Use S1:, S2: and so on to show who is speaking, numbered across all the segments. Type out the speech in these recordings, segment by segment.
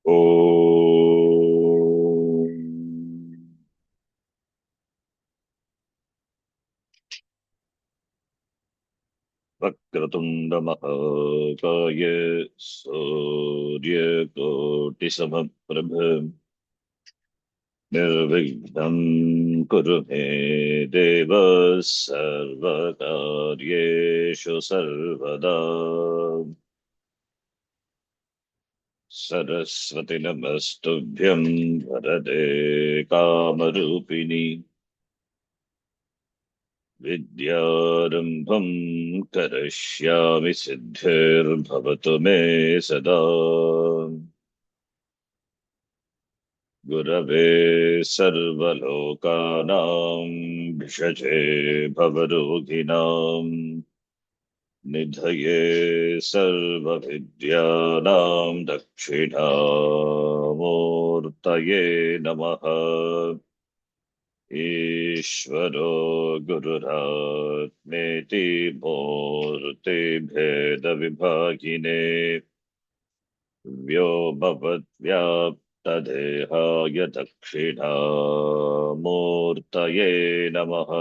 S1: ॐ वक्रतुण्डमहाकाय सूर्यकोटिसमप्रभ निर्विघ्नं कुरु मे देव सर्वकार्येषु सर्वदा सरस्वति नमस्तुभ्यं वरदे कामरूपिणि विद्यारम्भं करिष्यामि सिद्धिर्भवतु मे सदा गुरवे सर्वलोकानां भिषजे भवरोगिणां निधये सर्वविद्यानां दक्षिणामूर्तये नमः ईश्वरो गुरुरात्मेति मूर्तिभेदविभागिने व्योमवद्व्याप्तदेहाय दक्षिणामूर्तये नमः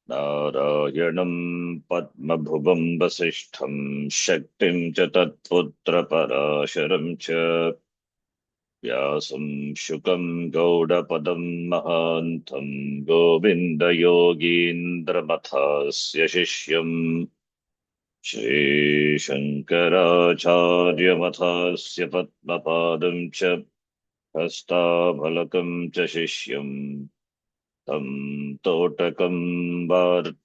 S1: नारायणं पद्मभुवं वसिष्ठं शक्तिं च तत्पुत्रपराशरं च व्यासं शुकं गौडपदं महान्तं गोविन्दयोगीन्द्रमथास्य शिष्यम् श्रीशङ्कराचार्यमथास्य पद्मपादं च हस्तामलकं च शिष्यम् तं तोटकं वार्तिककारमन्यान्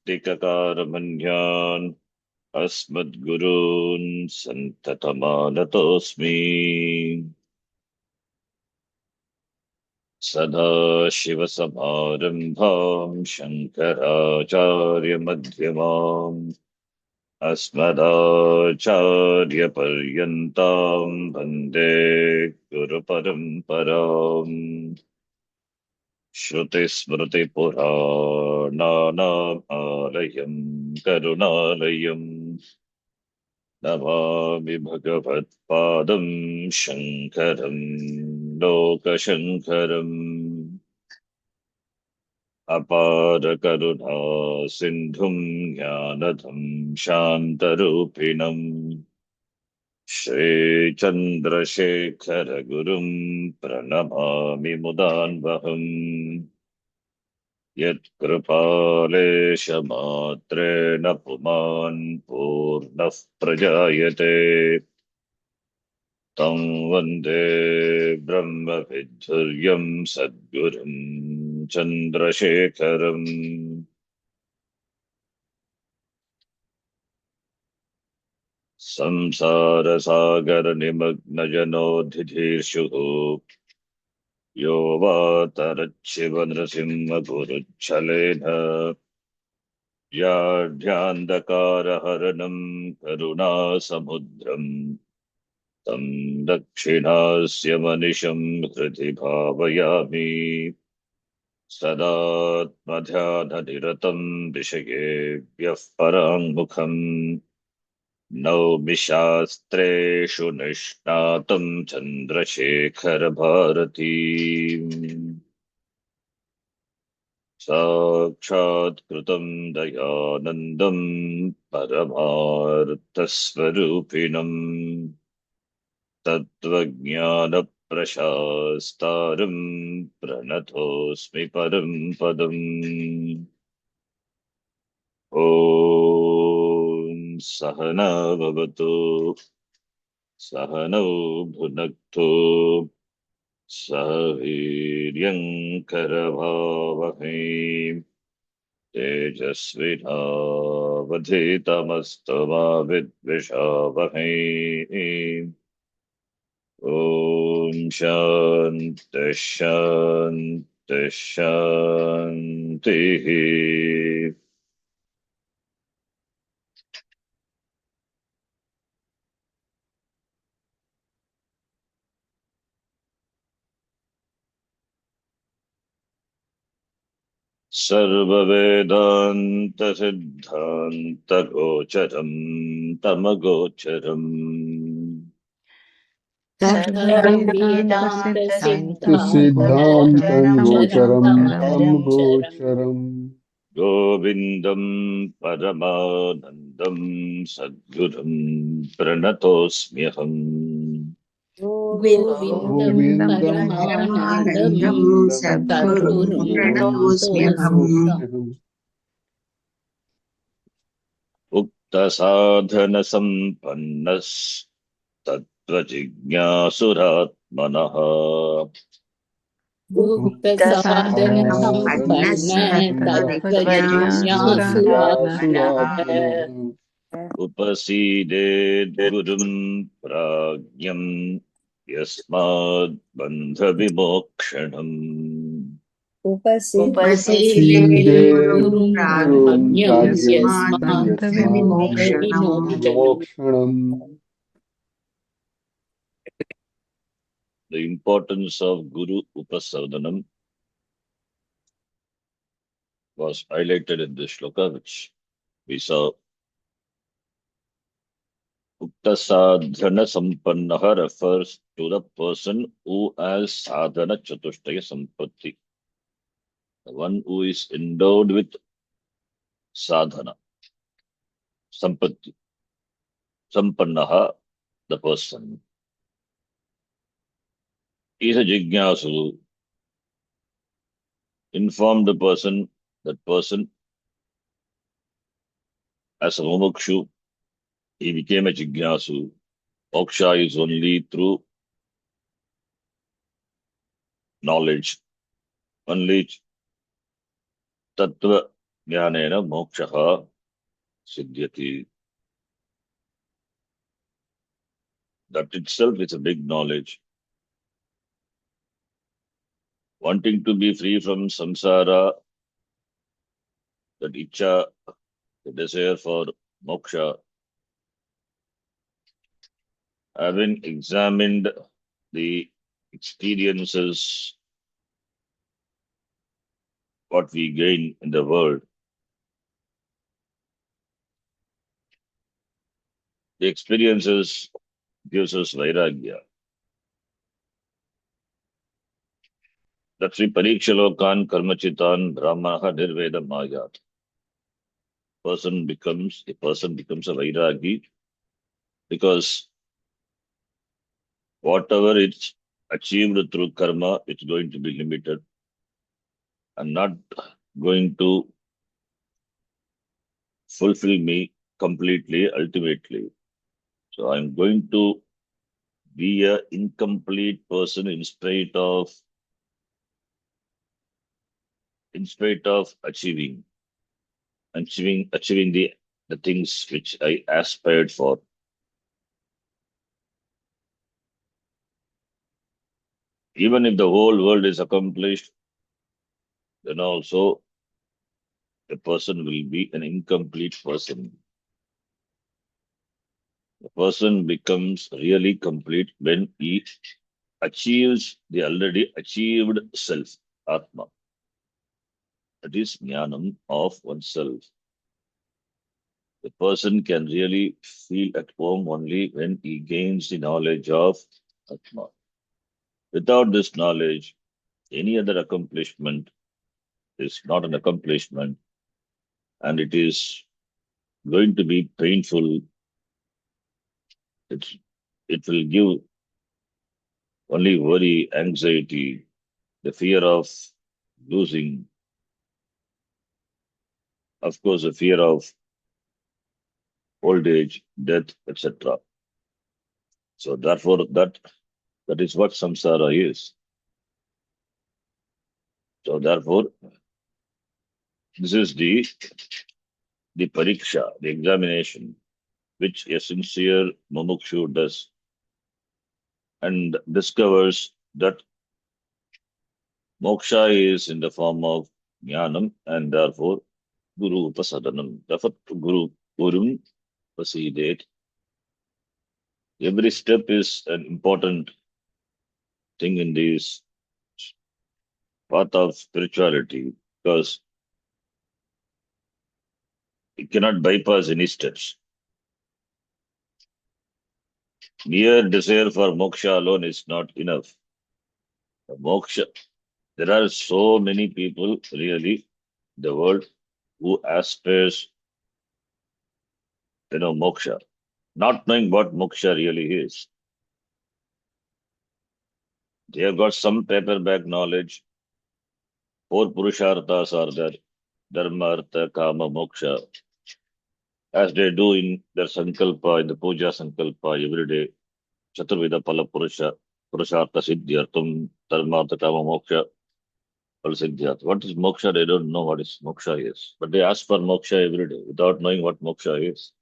S1: अस्मद्गुरून् सन्ततमानतोऽस्मि सदाशिवसमारम्भां शङ्कराचार्यमध्यमाम् अस्मदाचार्यपर्यन्तां वन्दे गुरुपरम्पराम् श्रुतिस्मृतिपुराणानामालयम् करुणालयम् नमामि भगवत्पादं शङ्करम् लोकशङ्करम् अपारकरुणा सिन्धुम् ज्ञानधं शान्तरूपिणम् श्रीचन्द्रशेखरगुरुम् प्रणमामि मुदान्वहम् यत्कृपालेशमात्रेण पुमान् पूर्णः प्रजायते तं वन्दे ब्रह्मविद्धुर्यं सद्गुरुं चन्द्रशेखरम् संसारसागरनिमग्नजनोधिधीर्षुः यो वातरच्छिवनृसिंहगुरुच्छलेन व्याढ्यान्धकारहरणं करुणासमुद्रम् तं दक्षिणास्य मनिशं हृदि भावयामि सदात्मध्याननिरतं विषयेभ्यः पराङ्मुखम् नौमि शास्त्रेषु निष्णातं चन्द्रशेखरभारती साक्षात्कृतं दयानन्दं परमार्थस्वरूपिणम् तत्त्वज्ञानप्रशास्तारं प्रणतोऽस्मि परं पदम् ॐ सहना भवतु सहनौ भुनक्तु सह वीर्यङ्करभावहै तेजस्विनावधीतमस्तु मा विद्विषावहै ॐ शान्ति शान्ति शान्तिः सर्ववेदान्तसिद्धान्तगोचरम् तमगोचरम्
S2: सर्ववेदान्तसिद्धान्तगोचरं
S3: सिद्धान्तगोचरं
S2: तं
S3: तं
S2: गोचरम्
S3: गोचरम्
S1: गोविन्दं परमानन्दं सद्गुरुं प्रणतोऽस्म्यहम्
S2: गोविन्दं
S3: गोविन्दं
S2: परमानन्दं
S3: परमानन्दं
S2: सद्गुरुं
S3: सद्गुरुं
S2: प्रणतोऽस्म्यहम्
S3: प्रणतोऽस्म्यहम्
S1: उक्तसाधनसम्पन्नस्तत्त्वजिज्ञासुरात्मनः
S2: गुप्तसाधनसम्पन्नस्तत्त्वजिज्ञासुरात्मनः
S3: तत्त्वजिज्ञासुरात्मनः
S1: उपसीदेद्गुरुं प्राज्ञं यस्मात् बन्धविमोक्षणम्
S2: उपसीदेयुः
S3: सीदेव गुरुं
S2: प्राज्ञं
S3: प्राज्ञं यस्मात्
S2: यस्माद्बन्धविमोक्षणम्
S3: विमोक्षणम्
S1: The importance of Guru Upasadhanam was highlighted in this shloka, which we saw. Ukta sadhana sampannaha refers to the person who has sadhana chatushtaya sampatti, the one who is endowed with sadhana sampatti. Sampannaha, the person, is a jignasu, inform the person, that person as a mumukshu, he became a jignasu. Moksha is only through knowledge. Only tattva jnanena mokshaha siddhyati. That itself is a big knowledge. Wanting to be free from samsara, that icha, the desire for moksha, having examined the experiences, what we gain in the world, the experiences gives us vairagya. That's Sri Parikshalokan Karmachitan Brahmaha Nirveda Mayat. A person becomes a vairagi because whatever it's achieved through karma, it's going to be limited and not going to fulfill me completely, ultimately. So I'm going to be a incomplete person in spite of achieving the things which I aspired for. Even if the whole world is accomplished, then also the person will be an incomplete person. The person becomes really complete when he achieves the already achieved self, Atma. That is jnanam of oneself. The person can really feel at home only when he gains the knowledge of Atma. Without this knowledge, any other accomplishment is not an accomplishment, and it is going to be painful. It's, it will give only worry, anxiety, the fear of losing, of course, the fear of old age, death, etc. So therefore, that is what samsara is. So therefore, this is the pariksha, the examination, which a sincere mumukshu does and discovers that moksha is in the form of jnanam and therefore guru upasadanam. Therefore, guru pasidate. Every step is an important thing in this path of spirituality because it cannot bypass any steps. Mere desire for moksha alone is not enough. The moksha, there are so many people really in the world who aspires, moksha, not knowing what moksha really is. They have got some paperback knowledge. Four purusharthas are there: dharma, artha, kama, moksha, as they do in their sankalpa, in the puja sankalpa every day. Chaturveda pala purushartha siddhyartam, dharma, artha, kama, moksha, pala siddhyartha. What is moksha? They don't know what is moksha is. But they ask for moksha every day without knowing what moksha is.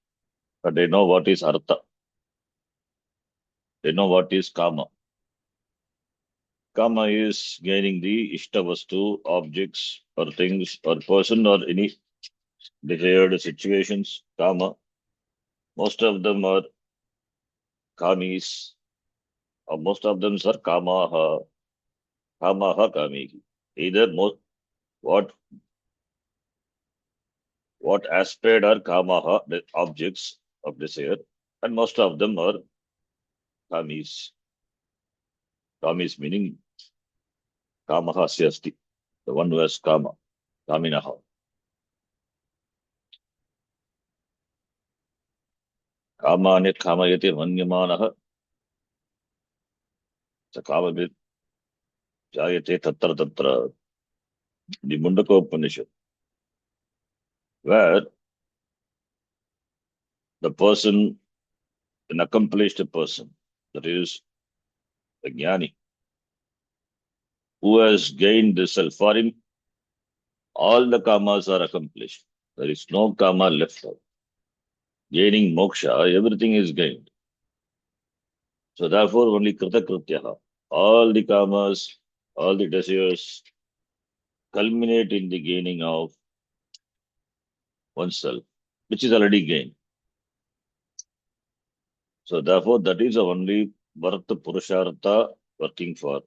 S1: But they know what is artha. They know what is kama. Kama is gaining the ishtavastu, objects or things or person or any desired situations. Kama. Most of them are kamis, or most of them are kamaha, kamaha kamihi. Either what what aspect are kamaha, the objects of desire, and most of them are kamis. Kamis meaning kamaha syasti, the one who has kama, kaminaha. Kamane kamayate manyamanaha, sa kamabit jayate tatra tatra. The Mundaka Upanishad, where the person, an accomplished person, that is a jnani, who has gained the self, for him, all the kamas are accomplished. There is no kama left out. Gaining moksha, everything is gained. So therefore, only kritakrityaha, all the kamas, all the desires culminate in the gaining of oneself, which is already gained. So therefore, that is the only Bharata Purushartha working for.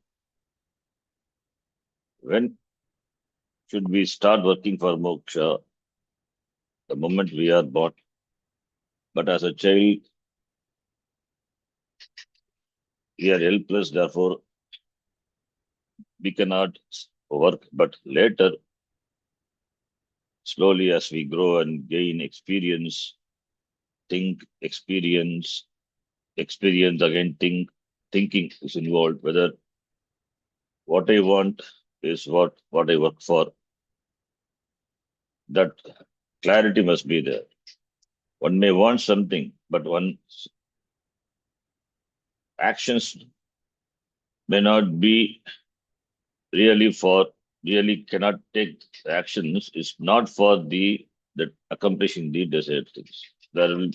S1: When should we start working for moksha? The moment we are born. But as a child, we are helpless, therefore we cannot work. But later, slowly as we grow and gain experience, think, experience again, thinking is involved, whether what I want is what I work for. That clarity must be there. One may want something, but one's actions may not be really cannot take actions is not for the accomplishing the desired things. There will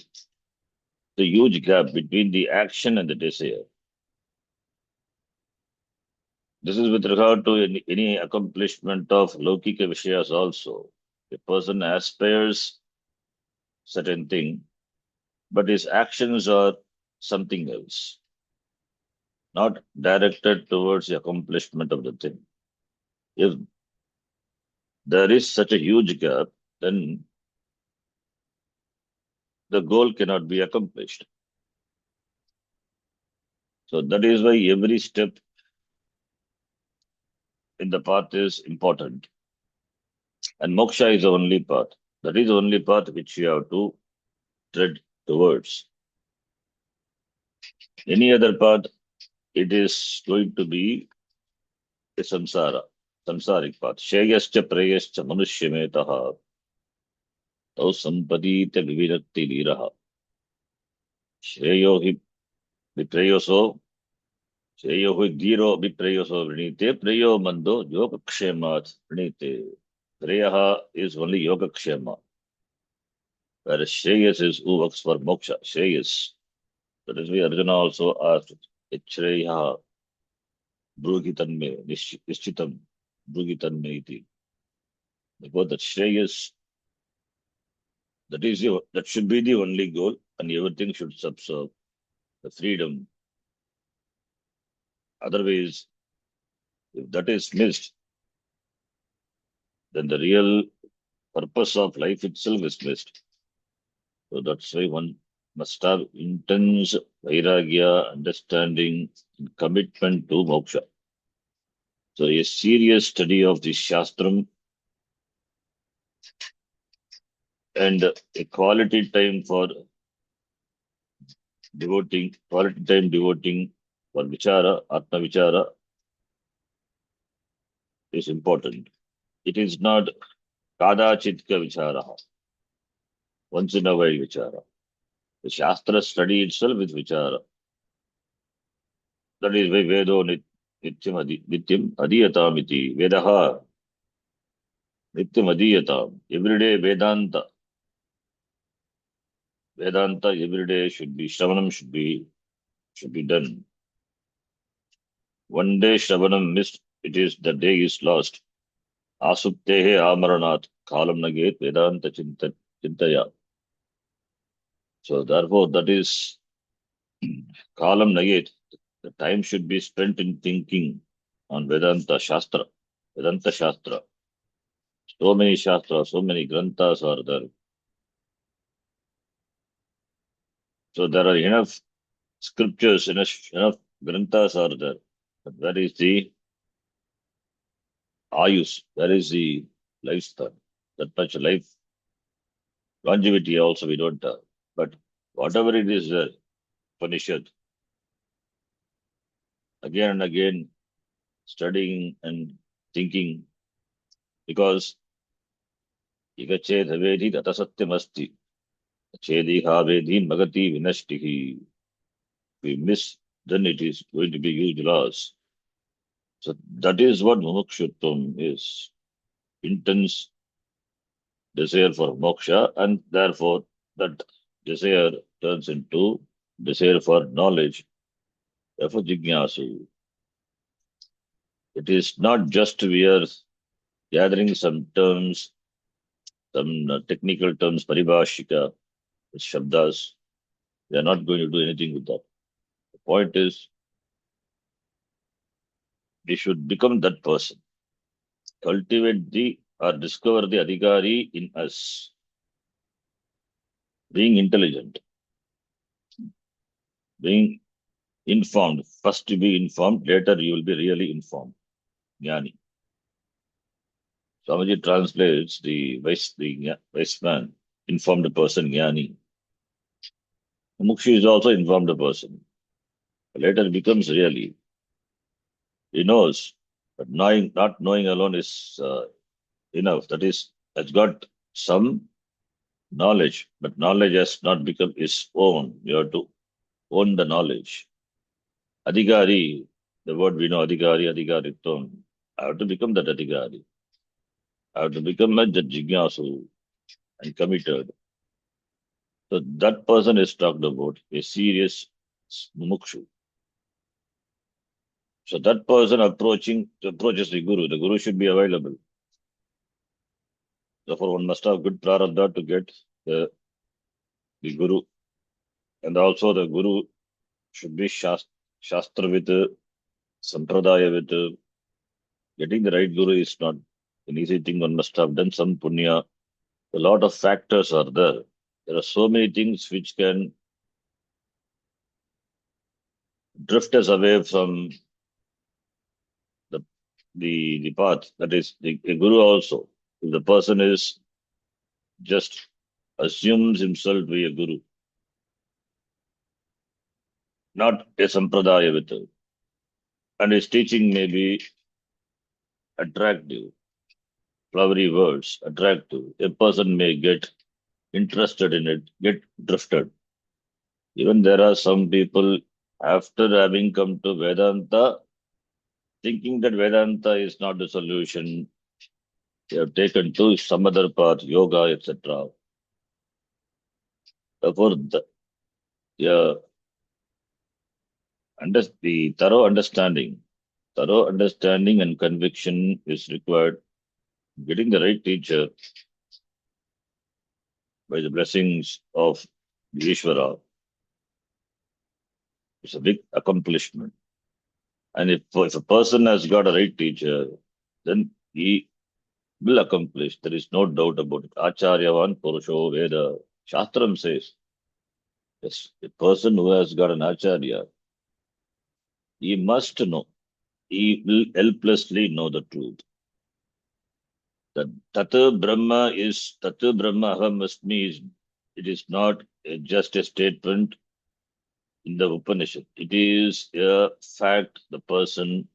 S1: the huge gap between the action and the desire. This is with regard to any accomplishment of Laukika Vishayas also. A person aspires certain thing, but his actions are something else, not directed towards the accomplishment of the thing. If there is such a huge gap, then the goal cannot be accomplished. So that is why every step in the path is important. And moksha is the only path. That is the only path which you have to tread towards. Any other path, it is going to be a samsaric path. Sheyascha preyascha manushyametah tau sampadita vivirakti liraha. Shreyo hi vipreyoso, shreyo hi dhiro vipreyoso vrinite, preyo mando yogakshemat vrinite. Preyaha is only yogakshema, whereas Shreyas is who works for moksha. Shreyas. That is why Arjuna also asked, Shreya Brugitanme, Nishchitam Brugitanme iti. Because that Shreyas, that should be the only goal, and everything should subserve the freedom. Otherwise, if that is missed, then the real purpose of life itself is missed. So that's why one must have intense vairagya, understanding, and commitment to moksha. So a serious study of the Shastram and a quality time devoting for vichara, atma vichara is important. It is not kadachitka vichara, once in a while vichara. The Shastra study itself is vichara. That is why nityam adiyatam iti. Vedaha nityam adiyatam. Every day Vedanta every day Shravanam should be done. One day Shravanam missed, the day is lost. Asuptehe amaranat kalam naget Vedanta chintaya. So therefore, that is kalam naget. The time should be spent in thinking on Vedanta Shastra. Vedanta Shastra. So many Shastras, so many Granthas are there. So there are enough scriptures, enough Granthas are there. But where is the Ayus? Where is the lifespan? That much life longevity also we don't have. But whatever it is there, Upanishad, again and again studying and thinking, because ikached havedi tatasatyamasti, chediha vedi magati vinashtihi. We miss, then it is going to be huge loss. So that is what mumukshutvam is. Intense desire for moksha, and therefore that desire turns into desire for knowledge, therefore jignasu. It is not just we are gathering some terms, some technical terms, paribhashika, shabdas. We are not going to do anything with that. The point is, we should become that person, cultivate or discover the adhikari in us, being intelligent, being informed. First to be informed, later you will be really informed. Jnani. Swamiji translates the wise man, informed person, Jnani. Mukshi is also informed person. Later becomes really. He knows, but not knowing alone is enough. That is, has got some knowledge, but knowledge has not become his own. You have to own the knowledge. Adhikari, the word we know, adhikari, adhikaritvam. I have to become that adhikari. I have to become a jignasu and committed. So that person is talked about, a serious mumukshu. So that person approaches the Guru. The Guru should be available. Therefore, one must have good prarabdha to get the Guru. And also the Guru should be Shastra with Sampradaya with getting the right Guru is not an easy thing. One must have done some punya. A lot of factors are there. There are so many things which can drift us away from the the path. That is the Guru also. If the person is just assumes himself to be a Guru, not a Sampradaya with it, and his teaching may be attractive, flowery words, attractive. A person may get interested in it, get drifted. Even there are some people, after having come to Vedanta, thinking that Vedanta is not the solution, they have taken to some other path, yoga, etc. Therefore, yeah, the thorough understanding and conviction is required. Getting the right teacher by the blessings of the Ishvara is a big accomplishment. And if a person has got a right teacher, then he will accomplish. There is no doubt about it. Acharyavan Purusho Veda. Shastram says, Yes, a person who has got an acharya, he must know. He will helplessly know the truth. That Tatu Brahma Aham Asmi is, it is not just a statement in the Upanishad. It is a fact the person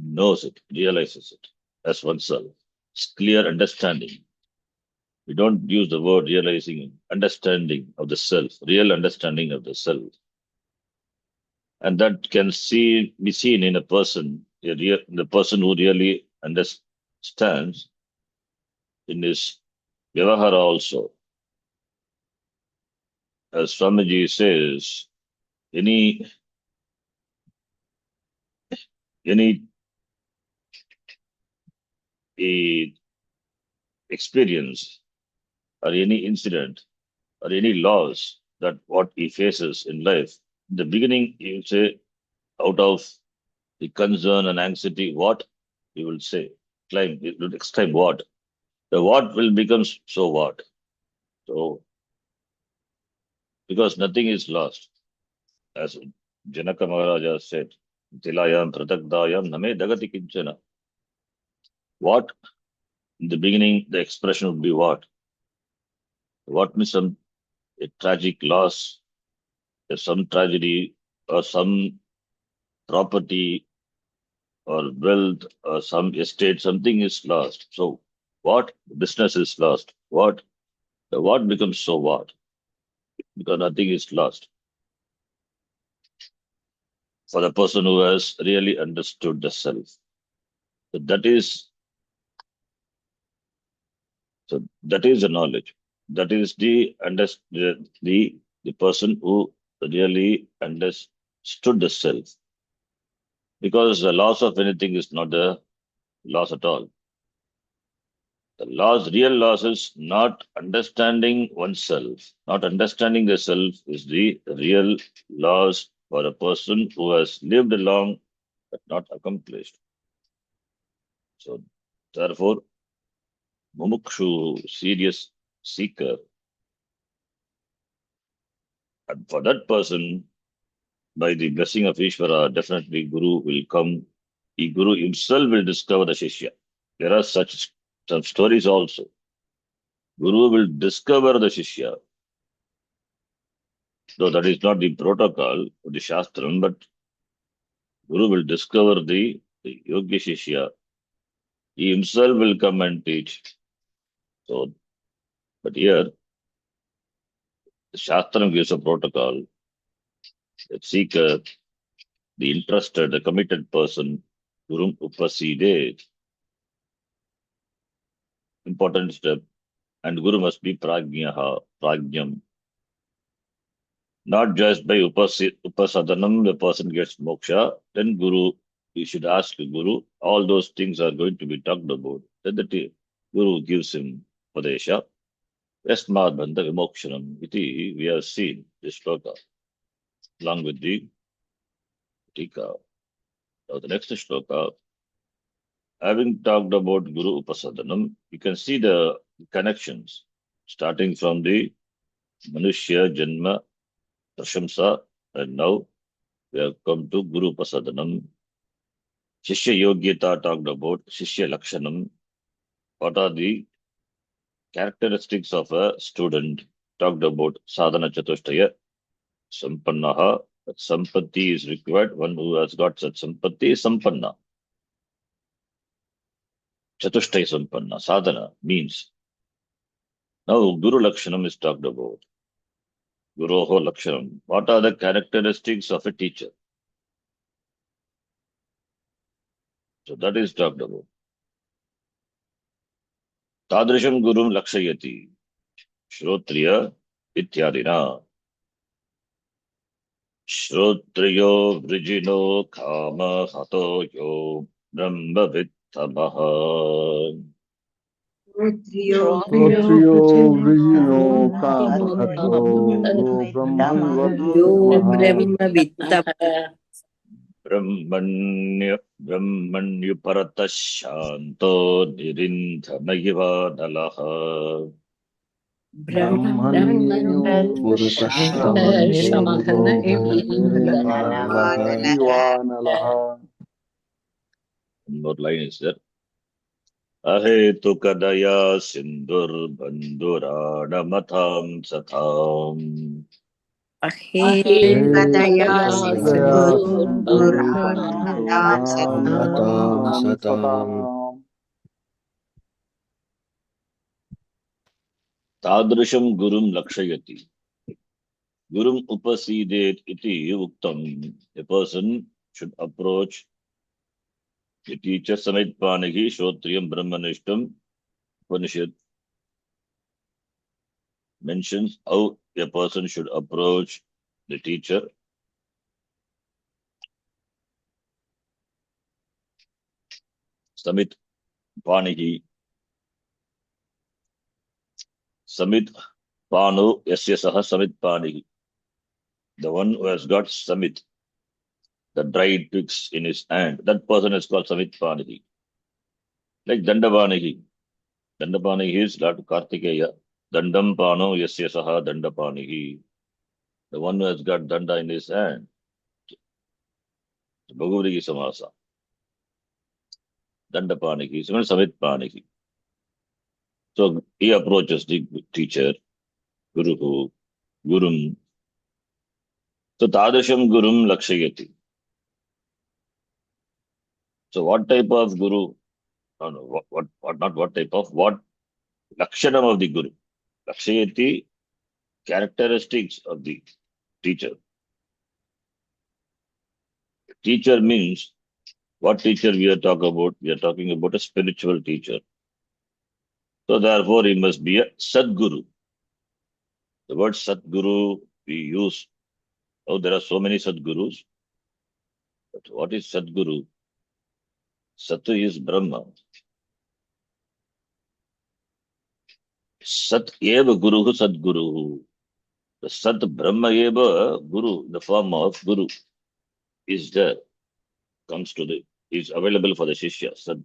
S1: knows it, realizes it as oneself. It's clear understanding. We don't use the word realizing, understanding of the self, real understanding of the self. And that can be seen in a person, the person who really understands in his Vyavahara also. As Swamiji says, any any eh, experience or any incident or any loss that what he faces in life, in the beginning he will say out of the concern and anxiety, what he will say, he will exclaim what. The what will become so what. So because nothing is lost, as Janaka Maharaja said, Tilayam Pratagdayam Name Dagati Kinchana. What in the beginning the expression would be what? What means some a tragic loss, some tragedy, or some property or wealth or some estate, something is lost. So what? Business is lost. What? The what becomes so what? Because nothing is lost. For the person who has really understood the self. So that is the knowledge. That is the person who really understood the self. Because the loss of anything is not the loss at all. The real loss is not understanding oneself. Not understanding the self is the real loss for a person who has lived long but not accomplished. So, therefore, mumukshu, serious seeker, and for that person, by the blessing of Ishvara, definitely Guru will come. Guru himself will discover the Shishya. There are such some stories also. Guru will discover the Shishya. Though that is not the protocol of the Shastram, but Guru will discover the Yogi Shishya. He himself will come and teach. So, but here, the Shastram gives a protocol. The seeker, the interested, the committed person, Guru Upaside, important step, and Guru must be Prajnaha, Prajnam. Not just by Upasadanam, the person gets moksha, then Guru, you should ask Guru, all those things are going to be talked about. Then the Guru gives him Padesha. Yasmad Bandha Vimokshanam. Iti, we have seen this shloka along with the Tika. Now the next shloka, having talked about Guru Upasadanam, you can see the connections starting from the Manushya Janma Prashamsa, and now we have come to Guru Upasadanam. Shishya Yogyata talked about Shishya Lakshanam. What are the characteristics of a student? Talked about Sadhana Chatushtaya. Sampannaha. That Sampatti is required. One who has got such Sampatti is Sampanna. Chatushtaya Sampanna. Sadhana means. Now Guru Lakshanam is talked about. Guroho Lakshanam. What are the characteristics of a teacher? So that is talked about. Tadrisham Gurum Lakshayati. Shrotriya Ityadina. Shrotriyo Vrijino Kama Hato Yo Brahma Vittamaha.
S3: Shrotriyo Vrijino
S2: Brahma
S3: Kamahato Yo
S2: Yo
S3: Brahmavittamaha.
S2: Brahma Vittam
S1: Brahmanyuparatah Shanto Nirindhanaiva Nalaha.
S3: ब्रह्मण्यो पुरुषशमन्यो निर्मलः जीवानलः.
S1: One more line is there. Ahetukadaya sindur banduradamatham satham.
S2: अहेतुकदया
S3: हेतुकदया
S2: सिन्धुर्बन्धुराणां
S3: सिन्धुर्बन्धुराणां
S2: सताम्
S3: सताम्.
S1: Tadrisham gurum lakshayati. Gurum upasidet iti uktam. A person should approach the teacher Samit Panahi Shotriyam Brahmanishtam. Upanishad mentions how a person should approach the teacher. Samit Panihi. Samit Panu Yasya Saha Samit Panihi. The one who has got Samit, the dried twigs in his hand, that person is called Samit Panihi. Like Dandapanihi. Dandapanihi is Lord Kartikeya. Dandam Pano Yasya Saha Dandapanihi. The one who has got Danda in his hand. Bhagavadgita Samasa. Dandapanihi. So Samit Panihi. So he approaches the teacher, Guruhu, Gurum. So Tadasham Gurum Lakshayati. So what type of Guru? No, no, not what type of, what Lakshanam of the Guru. Lakshayati, characteristics of the teacher. Teacher means, what teacher we are talking about? We are talking about a spiritual teacher. So therefore he must be a Sadguru. The word Sadguru we use. Oh, there are so many Sadgurus. But what is Sadguru? Sat is Brahma. Sat eva Guruhu Sadguruhu. The Sat Brahma eva Guru, the form of Guru, is there, comes to the, is available for the Shishya. Sat,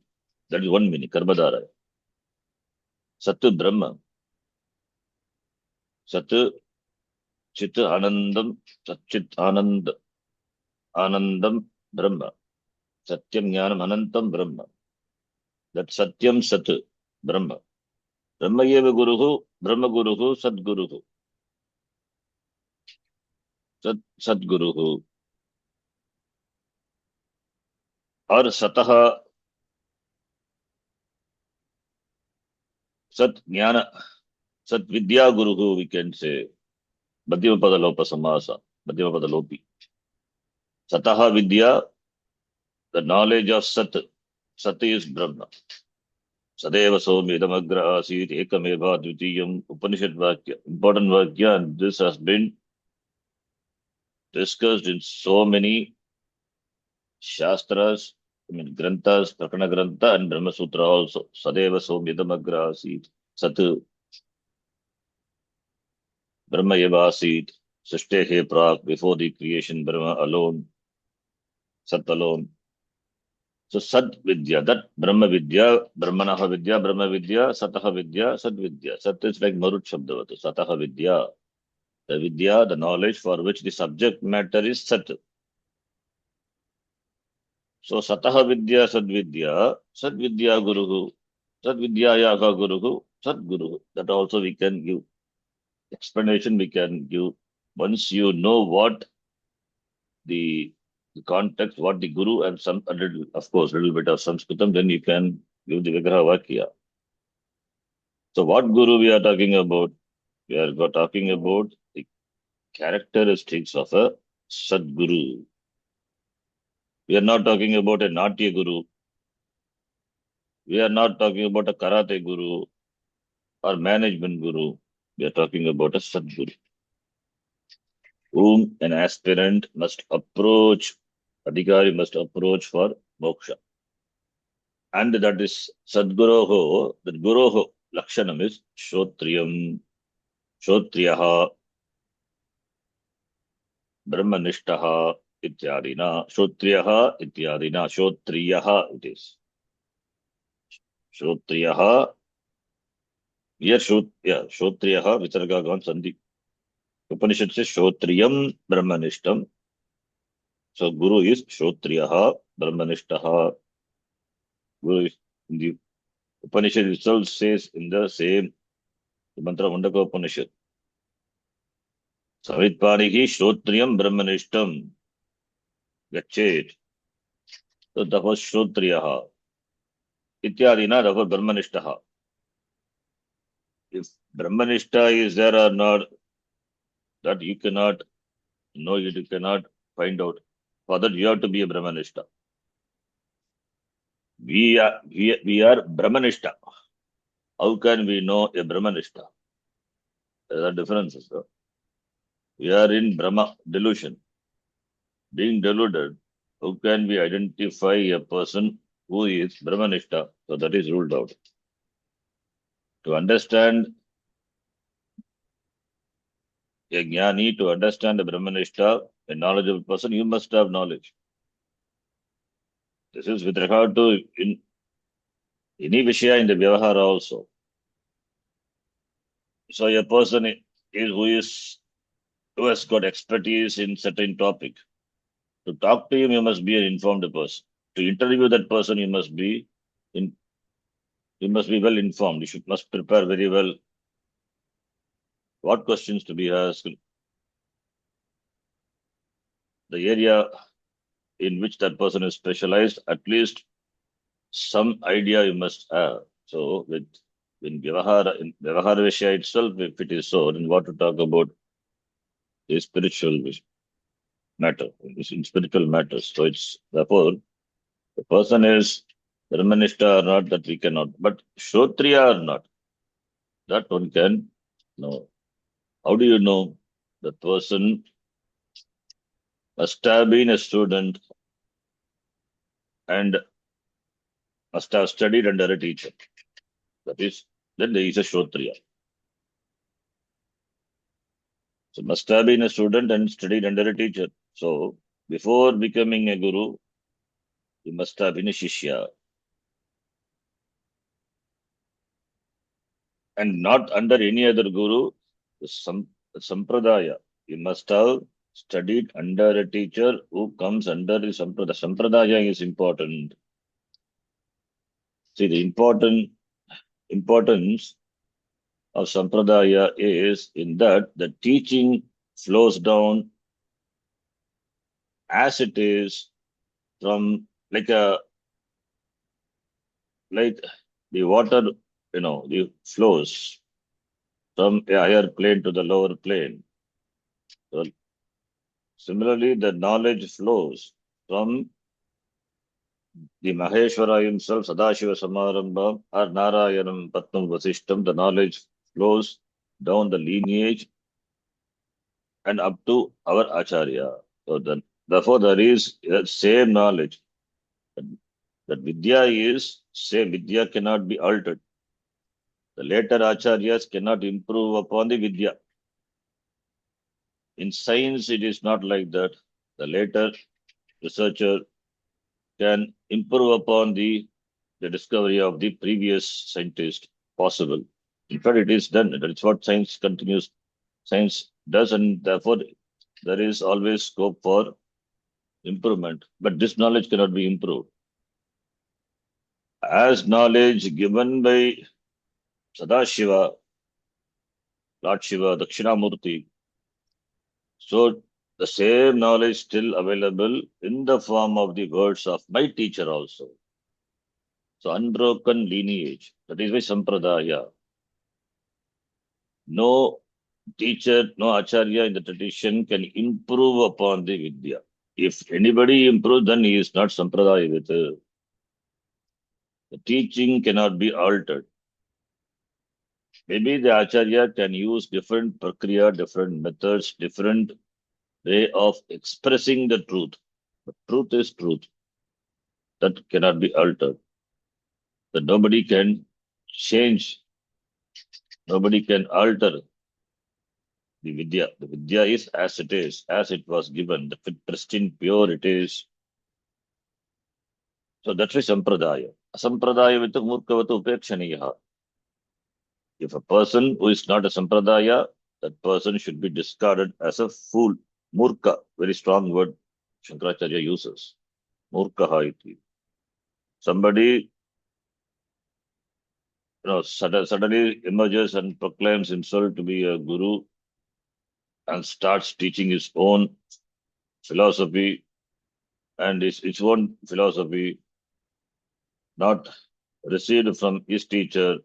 S1: that is one meaning, Karmadara. Sat Brahma. Sat Chit Anandam, Sat Chit Anandam Brahma. Satyam Jnanam Anantam Brahma. That Satyam Sat Brahma. Brahma eva Guruhu, Brahma Guruhu, Sadguruhu. Sadguruhu. Or Sataha Sat Jnana, Sat Vidya Guruhu, we can say. Madhyapada Lopa Samasa, Madhyapada Lopi. Sataha Vidya, the knowledge of Sat. Sat is Brahma. Sadeva Somi Idamagra Asit Ekameva Dvitiyam Upanishad Vakya. Important Vakya, and this has been discussed in so many Shastras, I mean Granthas, Prakana Grantha and Brahma Sutra also. Sadeva Somi Idamagra Asit. Sat Brahma Eva Asit. Srishtehe Prak, before the creation, Brahma alone, Sat alone. So Sad Vidya, that Brahma Vidya, Brahmanaha Vidya, Brahma Vidya, Sataha Vidya, Sad Vidya. Sat is like Marut Shabdavatu, Sataha Vidya. The Vidya, the knowledge for which the subject matter is Sat. So Sataha Vidya, Sad Vidya Guruhu, Sad Vidya Yaga Guruhu, Sad Guruhu. That also we can give explanation, we can give. Once you know what the context, what the Guru and some, a little, of course, little bit of Sanskritam, then you can give the Vigraha Vakya. So what Guru we are talking about? We are talking about the characteristics of a Sadguru. We are not talking about a Natya Guru. We are not talking about a Karate Guru or management Guru. We are talking about a Sadguru, whom an aspirant must approach, Adhikari must approach for moksha. And that is Sadguroho, that Guroho Lakshanam is Shotriyam, Shotriyaha, Brahmanishtaha, Ityadina, Shotriyaha, Ityadina, Shotriyaha it is. Shotriyaha, Here, Shotriyaha, Visargagan Sandhi. Upanishad says Shotriyam Brahmanishtam. So Guru is Shotriyaha Brahmanishtaha. Guru is in the Upanishad itself says in the same mantra Mundaka Upanishad. Savitpanihi Shotriyam Brahmanishtam. Gachet. So that was Shotriyaha. Ityadina, that was Brahmanishtaha. If Brahmanishta is there or not, that you cannot know it, you cannot find out. For that, you have to be a Brahmanishta. We are Brahmanishta. How can we know a Brahmanishta? There are differences. Though. We are in Brahma delusion. Being deluded, how can we identify a person who is Brahmanishta? So that is ruled out. To understand a jnani, to understand a Brahmanishta, a knowledgeable person, you must have knowledge. This is with regard to in any Vishaya in the Vyavahara also. So a person who has got expertise in certain topic. To talk to him, you must be an informed person. To interview that person, in, you must be well informed. You must prepare very well what questions to be asked, the area in which that person is specialized, at least some idea you must have. So in Vyavahara Vishaya itself, if it is so, then what to talk about is spiritual matter, in spiritual matters. So it's therefore the person is Brahmanishta or not, that we cannot. But Shotriya or not, that one can know. How do you know? The person must have been a student and must have studied under a teacher. That is, then there is a Shotriya. So must have been a student and studied under a teacher. So before becoming a guru, you must have been a Shishya. And not under any other guru, the Sampradaya. You must have studied under a teacher who comes under the Sampradaya. Sampradaya is important. See, the importance of Sampradaya is in that the teaching flows down as it is from like the water, the flows from a higher plane to the lower plane. So similarly, the knowledge flows from the Maheshwara himself, Sadashiva Samarambha, or Narayanam Patnam Vasishtam, the knowledge flows down the lineage and up to our Acharya. So therefore, there is same knowledge. That Vidya is same. Vidya cannot be altered. The later Acharyas cannot improve upon the Vidya. In science, it is not like that. The later researcher can improve upon the discovery of the previous scientist possible. In fact, it is done. That is what science does, and therefore there is always scope for improvement. But this knowledge cannot be improved. As knowledge given by Sadashiva, Lord Shiva, Dakshinamurti, so the same knowledge still available in the form of the words of my teacher also. So unbroken lineage. That is why Sampradaya. No teacher, no acharya in the tradition can improve upon the Vidya. If anybody improves, then he is not Sampradaya with the teaching cannot be altered. Maybe the acharya can use different prakriya, different methods, different way of expressing the truth. But truth is truth. That cannot be altered. That nobody can change, nobody can alter the Vidya. The Vidya is as it is, as it was given, the pristine, pure it is. So that's why Sampradaya. Asampradaya with Murkavatu Upekshaniya. If a person who is not a Sampradaya, that person should be discarded as a fool. Murka, very strong word Shankaracharya uses. Murkaha iti. Somebody, suddenly emerges and proclaims himself to be a guru and starts teaching his own philosophy and his own philosophy, not received from his teacher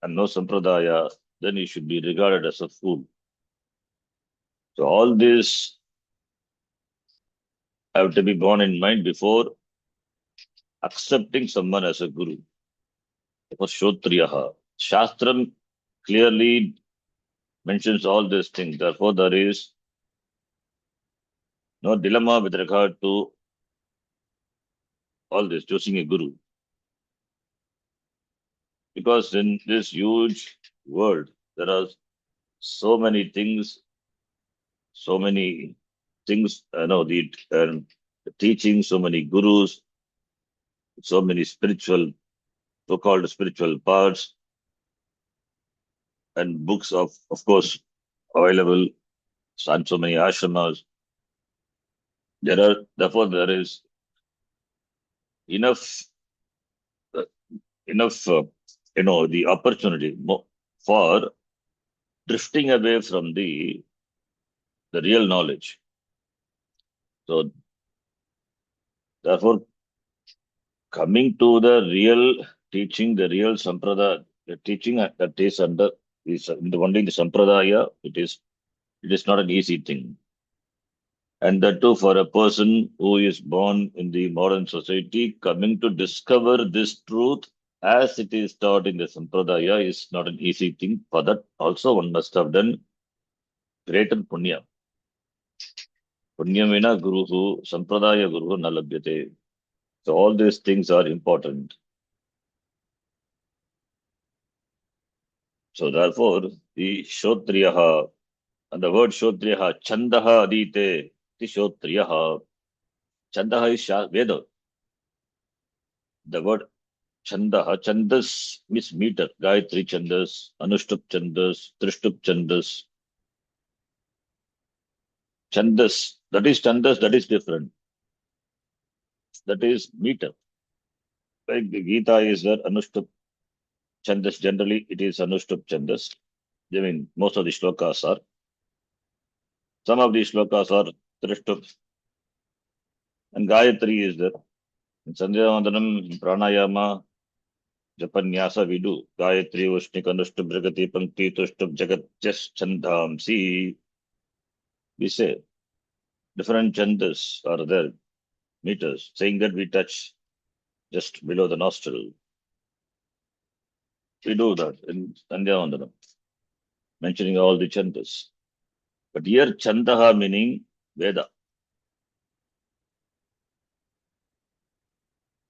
S1: and no sampradaya, then he should be regarded as a fool. So all this have to be borne in mind before accepting someone as a guru. For Shotriyaha, Shastram clearly mentions all these things. Therefore, there is no dilemma with regard to all this, choosing a guru. Because in this huge world, there are so many things, so many things, the teaching, so many gurus, so many spiritual, so-called spiritual paths, and books of course, available, and so many ashramas. Therefore, there is enough, uh, enough, the opportunity for drifting away from the real knowledge. So, therefore, coming to the real teaching, the real sampradaya, the teaching that is under is only the sampradaya. It is not an easy thing, and that too for a person who is born in the modern society, coming to discover this truth as it is taught in the sampradaya is not an easy thing. For that, also one must have done greater punya. Punyamina guruhu, sampradaya guruhu nalabhyate. So all these things are important. So therefore, the Shotriyaha, and the word Shotriyaha, Chandaha Adite, the Shotriyaha. Chandaha is Veda. The word Chandaha, Chandas means meter, Gayatri Chandas, Anushtup Chandas, Trishtup Chandas. Chandas, that is different. That is meter. Like the Gita is there, Anushtup Chandas, generally it is Anushtup Chandas. I mean, most of the shlokas are. Some of the shlokas are Trishtup, and Gayatri is there. In Sandhya Vandanam, Pranayama, Japanyasa we do. Gayatri, Ushnik, Anushtup, Bragati, Pankti, Tushtup, Jagat, Jas, Chandam. See, we say different chandas are there, meters, saying that we touch just below the nostril. We do that in Sandhya Vandanam, mentioning all the chandas. But here, Chandaha meaning Veda.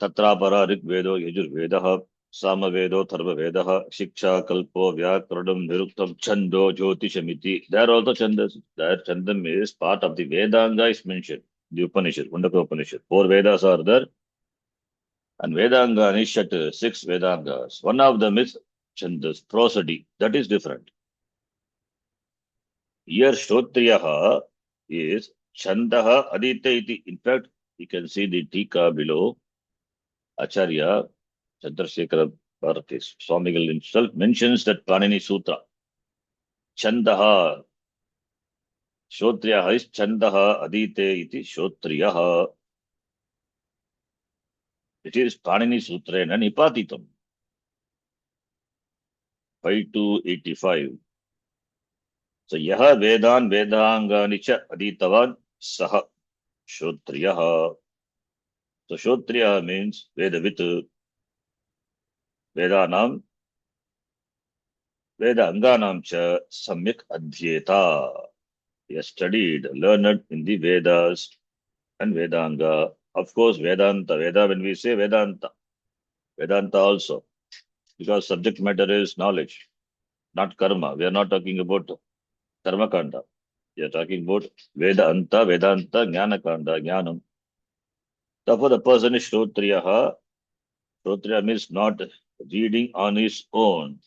S1: Tatrapara Rik Vedo Yajur Vedaha Samavedo Tharva Vedaha Shiksha Kalpo Vyakaranam Niruktam Chando Jyotishamiti. There are also Chandas. There Chandam is part of the Vedanga is mentioned. The Upanishad, Mundaka Upanishad. 4 Vedas are there. And Vedanga Nishat, 6 Vedangas. One of them is Chandas, prosody. That is different. Here Shrotriyaha is Chandaha Aditya iti. In fact, you can see the Tika below. Acharya Chandrasekhara Bharatis, Swamigal himself mentions that Panini Sutra. Chandaha, Shotriyaha is Chandaha Adite iti Shotriyaha. It is Panini Sutra and Nipatitam. 5285. So Yaha Vedan Vedangani cha Aditavan Saha Shotriyaha. So Shotriyaha means Vedavit, Vedanam, Vedanganam cha Samyak Adhyeta. He has studied, learned in the Vedas and Vedanga. Of course, Vedanta, Veda, when we say Vedanta, Vedanta also, because subject matter is knowledge, not karma. We are not talking about karma kanda. We are talking about Vedanta, Vedanta, Jnana kanda, Jnanam. Therefore, the person is Shrotriyaha. Shrotriya means not reading on his own.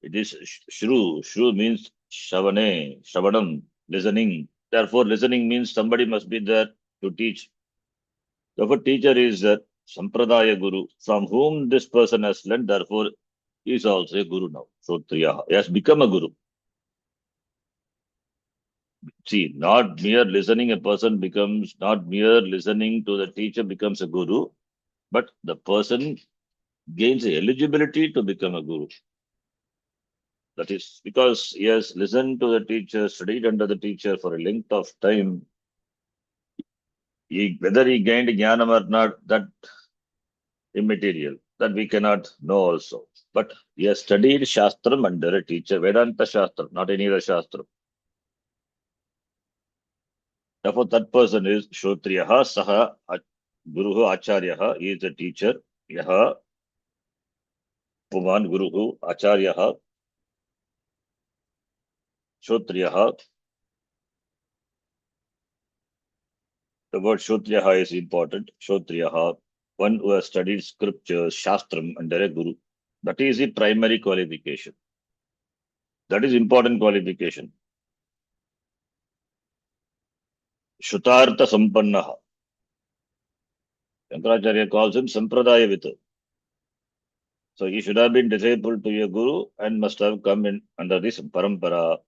S1: It is shru. Shru means shavane, shavanam, listening. Therefore, listening means somebody must be there to teach. Therefore, teacher is a sampradaya guru from whom this person has learned. Therefore, he is also a guru now. Shrotriya. He has become a guru. See, not mere listening, a person becomes, not mere listening to the teacher becomes a guru, but the person gains the eligibility to become a guru. That is because he has listened to the teacher, studied under the teacher for a length of time. Whether he gained jnanam or not, that immaterial. That we cannot know also. But he has studied Shastram under a teacher, Vedanta Shastra, not any other Shastra. Therefore, that person is Shrotriyaha, Saha, Guruhu, Acharyaha. He is a teacher. Yaha, Puman, Guruhu, Acharyaha, Shrotriyaha. The word Shrotriyaha is important. Shrotriyaha, one who has studied scriptures, Shastram under a Guru. That is the primary qualification. That is important qualification. Shutartha Sampannaha. Shankaracharya calls him Sampradayavita. So he should have been disciple to a guru and must have come in under this parampara.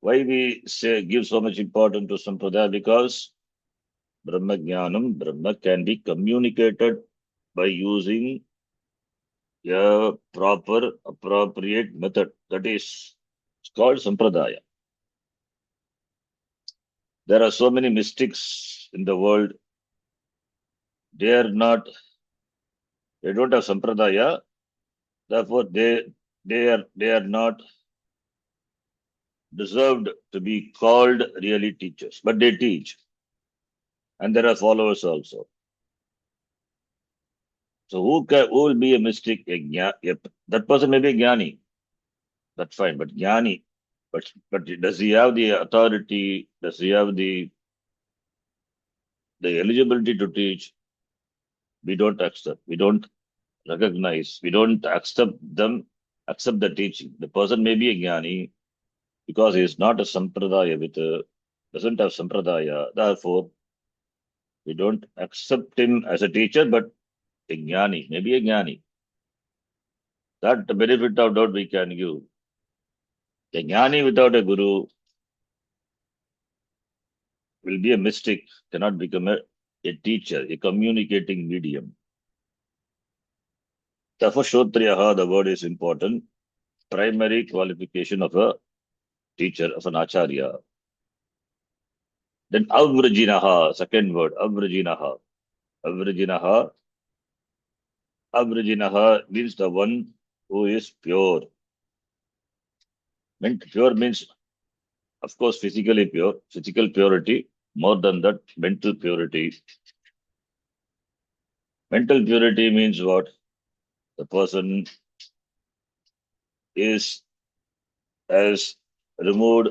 S1: Why we say give so much importance to Sampradaya? Because Brahma Jnanam, Brahma can be communicated by using a proper, appropriate method. That is, it's called Sampradaya. There are so many mystics in the world. They are not, they don't have Sampradaya. Therefore, they are not deserved to be called really teachers, but they teach. And there are followers also. So who will be a mystic? That person may be a jnani. That's fine, but jnani. But does he have the authority? Does he have the eligibility to teach? We don't accept. We don't recognize. We don't accept them. Accept the teaching. The person may be a jnani because he is not a sampradaya doesn't have sampradaya. Therefore, we don't accept him as a teacher, but a jnani, maybe a jnani. That benefit of doubt we can give. A jnani without a guru will be a mystic, cannot become a teacher, a communicating medium. Therefore, Shrotriyaha, the word is important. Primary qualification of a teacher, of an acharya. Then Avrajinaha, second word, Avrajinaha. Avrajinaha. Avrajinaha means the one who is pure. Pure means, of course, physically pure, physical purity. More than that, mental purity. Mental purity means what? The person is as removed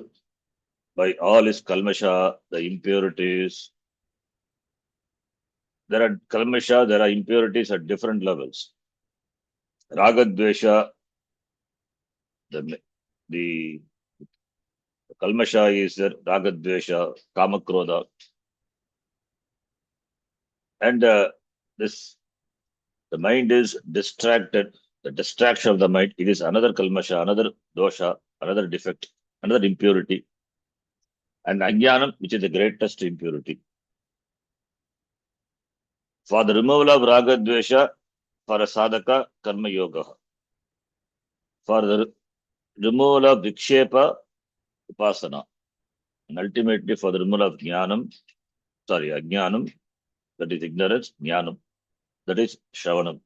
S1: by all his kalmasha, the impurities. There are kalmasha, there are impurities at different levels. Ragadvesha, the kalmasha is there, Ragadvesha, Kamakroda. And this, the mind is distracted. The distraction of the mind, it is another kalmasha, another dosha, another defect, another impurity. And ajnanam, which is the greatest impurity. For the removal of raga dvesha, for a sadhaka, karma yoga. For the removal of vikshepa, upasana. And ultimately for the removal of ajnanam, that is ignorance, jnanam, that is shravanam.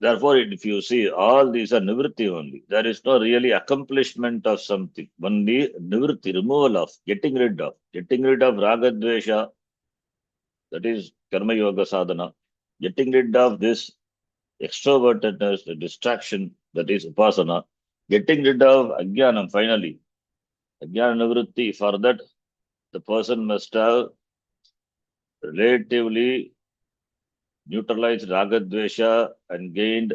S1: Therefore, if you see, all these are nivritti only. There is no really accomplishment of something. Only nivritti, removal of, getting rid of raga dvesha, that is karma yoga sadhana. Getting rid of this extrovertedness, the distraction, that is upasana. Getting rid of ajnanam, finally. Ajnana nivritti, for that, the person must have relatively neutralized ragadvesha and gained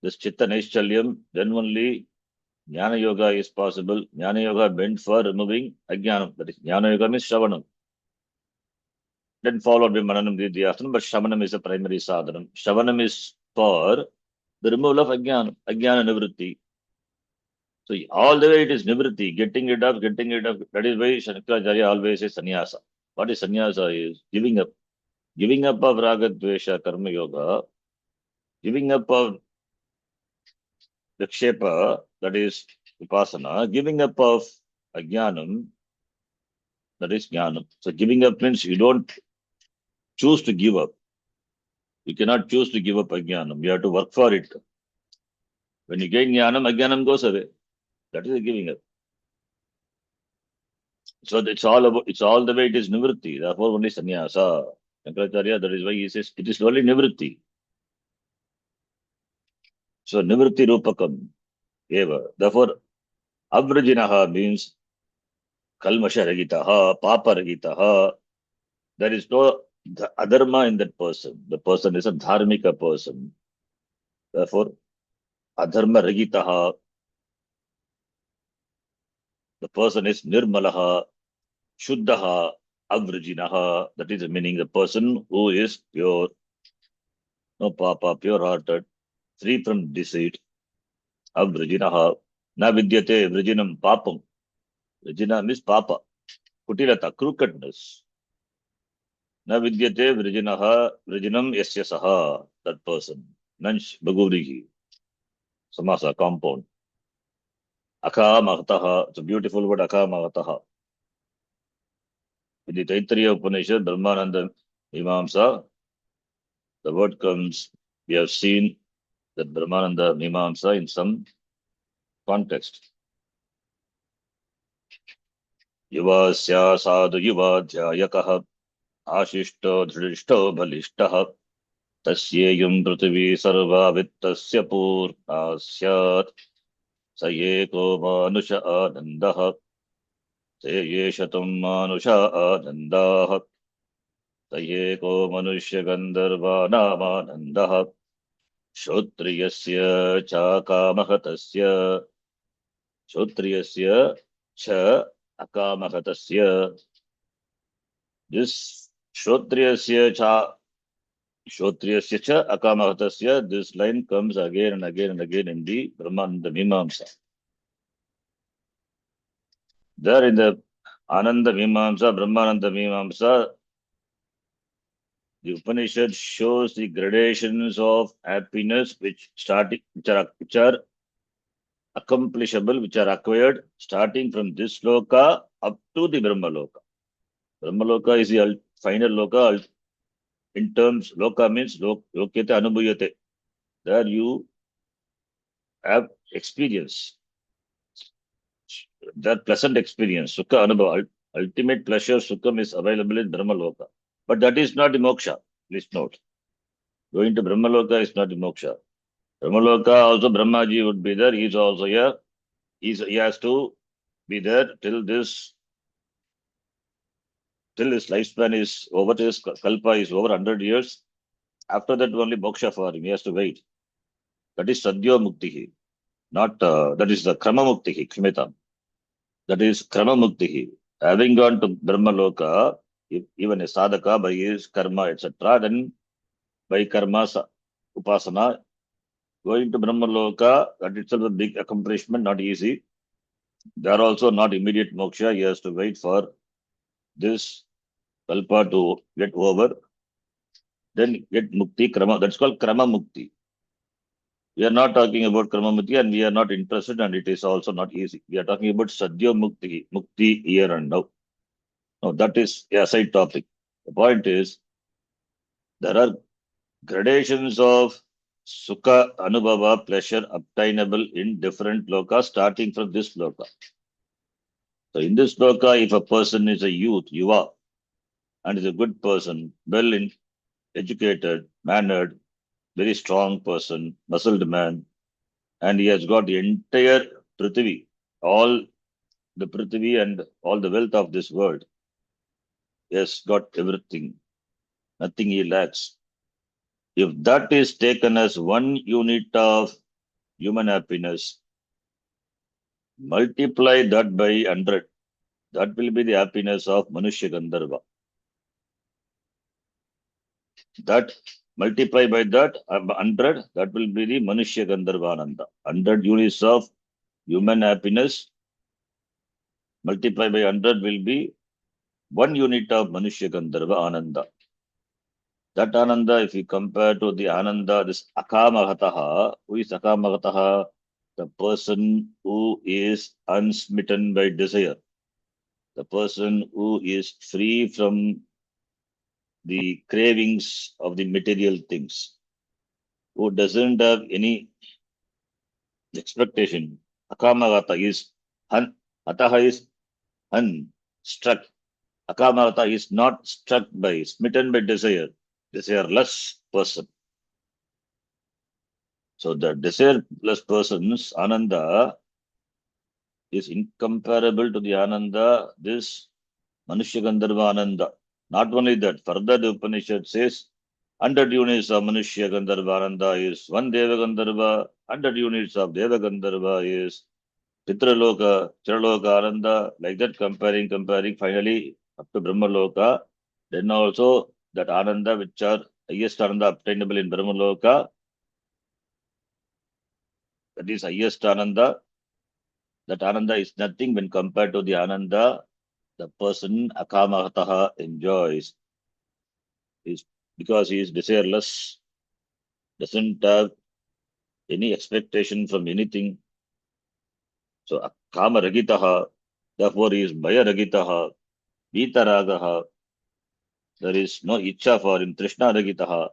S1: this Chitta Naischalyam, then only Jnana Yoga is possible. Jnana Yoga meant for removing Ajnanam. That is, Jnana Yoga means Shravanam. Then followed by Mananam Didyasanam, but Shravanam is the primary sadhanam. Shravanam is for the removal of Ajnana, Ajnana Nivritti. So all the way it is Nivritti, getting it up, getting it up. That is why Shankaracharya always says sannyasa. What is sannyasa is giving up. Giving up of Raga Dvesha Karma Yoga, giving up of Vikshepa, that is Vipassana, giving up of Ajnanam, that is Jnanam. So giving up means you don't choose to give up. You cannot choose to give up Ajnanam. You have to work for it. When you gain Jnanam, Ajnanam goes away. That is the giving up. So it's all the way it is Nivritti. Therefore, only sannyasa. Shankaracharya, that is why he says it is only Nivritti. So Nivritti Rupakam eva. Therefore, Avrajinaha means Kalmasha Ragitaha, Papa Ragitaha. There is no adharma in that person. The person is a dharmika person. Therefore, adharma Ragitaha. The person is Nirmalaha, Shuddhaha, Avrajinaha. That is the meaning. The person who is pure, no papa, pure hearted, free from deceit. Avrajinaha. Na vidyate vrajinam papam. Vrajina means papa. Kutilata, crookedness. Na vidyate vrajinaha, vrajinam yasya saha. That person. Nanch bagurihi. Samasa, compound. Akha mahataha. It's a beautiful word, akha mahataha. In the Taittiriya Upanishad, Brahmananda Mimamsa, the word comes, we have seen that Brahmananda Mimamsa in some context. Yuvasya sadhu yuvadhyayakaha ashishto dhrishto bhalishtaha tasyeyam prithvi sarva vittasya purna syat sayeko manusha anandaha seyeshatam manusha anandaha sayeko manushya gandharva namanandaha Shotriyasya cha kamahatasya Shotriyasya cha akamahatasya. This Shotriyasya cha Shotriyasya cha akamahatasya, this line comes again and again and again in the Brahmananda Mimamsa. There in the Ananda Mimamsa, Brahmananda Mimamsa, the Upanishad shows the gradations of happiness which are accomplishable, which are acquired starting from this loka up to the Brahma loka. Brahma loka is the final loka. In terms, loka means lokete anubhuyate. There you have experience, that pleasant experience, sukha anubhava. Ultimate pleasure, sukham is available in Brahma loka. But that is not the moksha. Please note. Going to Brahma loka is not the moksha. Brahma loka also Brahmaji would be there. He is also here. He has to be there till his lifespan is over, till his kalpa is over 100 years. After that, only moksha for him. He has to wait. That is sadhya muktihi. Not, that is the krama muktihi, kshmeta. That is krama muktihi. Having gone to Brahma loka, if even a sadhaka by his karma, etc., then by karma, upasana, going to Brahma loka, that itself a big accomplishment, not easy. There also not immediate moksha. He has to wait for this kalpa to get over, then get mukti, krama. That's called krama mukti. We are not talking about krama mukti and we are not interested, and it is also not easy. We are talking about sadhya mukti here and now. Now that is a side topic. The point is, there are gradations of sukha, anubhava, pleasure obtainable in different lokas starting from this loka. So in this loka, if a person is a youth, yuva, and is a good person, well educated, mannered, very strong person, muscled man, and he has got the entire Prithvi, all the Prithvi and all the wealth of this world. He has got everything, nothing he lacks. If that is taken as one unit of human happiness, multiply that by 100. That will be the happiness of Manushya Gandharva. That multiply by that 100, that will be the Manushya Gandharvananda. 100 units of human happiness multiply by 100 will be 1 unit of Manushya Gandharva Ananda. That Ananda, if you compare to the Ananda, this Akamahataha, who is Akamahataha? The person who is unsmitten by desire. The person who is free from the cravings of the material things, who doesn't have any expectation. Akamagata is Ataha is unstruck. Akamagata is not struck by, smitten by desire, desireless person. So the desireless person's Ananda is incomparable to the Ananda, this Manushya Gandharva Ananda. Not only that, further the Upanishad says 100 units of Manushya Gandharva Ananda is 1 Deva Gandharva, 100 units of Deva Gandharva is Chitraloka, Chiraloka Ananda, like that comparing, finally up to Brahmaloka. Then also that Ananda which are highest Ananda obtainable in Brahmaloka, that is highest Ananda. That Ananda is nothing when compared to the Ananda the person Akamahataha enjoys. Is because he is desireless, doesn't have any expectation from anything. So Kama Ragitaha, therefore he is Bhaya Ragitaha, Vita Ragaha, there is no Icha for him, Trishna Ragitaha,